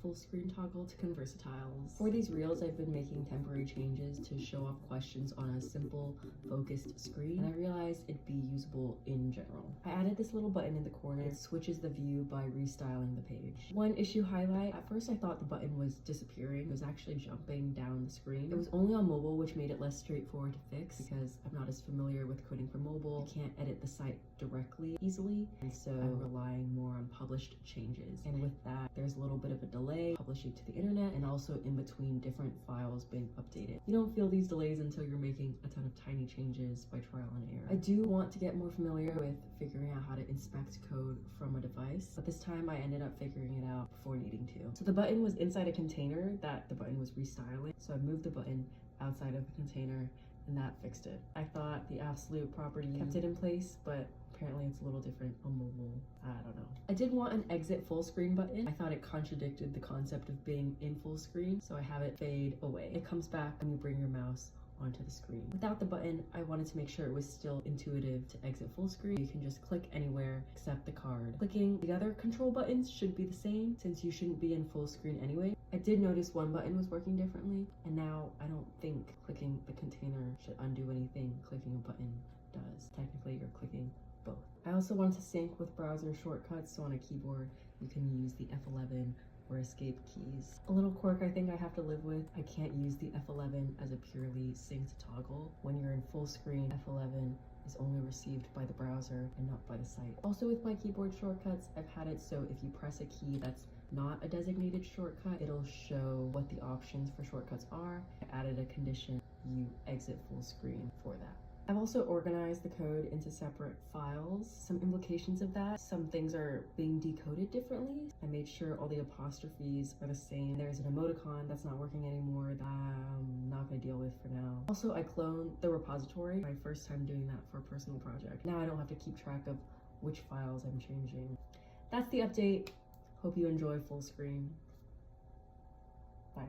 full screen toggle to conversatiles. For these reels, I've been making temporary changes to show off questions on a simple, focused screen, and I realized it'd be usable in general. I added this little button in the corner. It switches the view by restyling the page. One issue highlight, at first I thought the button was disappearing. It was actually jumping down the screen. It was only on mobile, which made it less straightforward to fix because I'm not as familiar with coding for mobile. I can't edit the site directly easily, and so I'm relying more on published changes. And with that, there's a little bit of a delay publishing to the internet and also in between different files being updated. You don't feel these delays until you're making a ton of tiny changes by trial and error. I do want to get more familiar with figuring out how to inspect code from a device, but this time I ended up figuring it out before needing to. So the button was inside a container that the button was restyling, so I moved the button outside of the container and that fixed it. I thought the absolute property kept it in place, but apparently it's a little different on mobile. I don't know. I did want an exit full screen button. I thought it contradicted the concept of being in full screen, so I have it fade away. It comes back when you bring your mouse onto the screen. Without the button, I wanted to make sure it was still intuitive to exit full screen. You can just click anywhere except the card. Clicking the other control buttons should be the same since you shouldn't be in full screen anyway. I did notice one button was working differently, and now I don't think clicking the container should undo anything clicking a button does. Technically, you're clicking both. I also want to sync with browser shortcuts, so on a keyboard, you can use the F11 or escape keys. A little quirk I think I have to live with, I can't use the F11 as a purely synced toggle. When you're in full screen, F11 is only received by the browser and not by the site. Also with my keyboard shortcuts, I've had it so if you press a key that's not a designated shortcut, it'll show what the options for shortcuts are. I added a condition, you exit full screen for that. I've also organized the code into separate files. Some implications of that, some things are being decoded differently. I made sure all the apostrophes are the same. There's an emoticon that's not working anymore that I'm not gonna deal with for now. Also, I cloned the repository, my first time doing that for a personal project. Now I don't have to keep track of which files I'm changing. That's the update. Hope you enjoy full screen. Bye.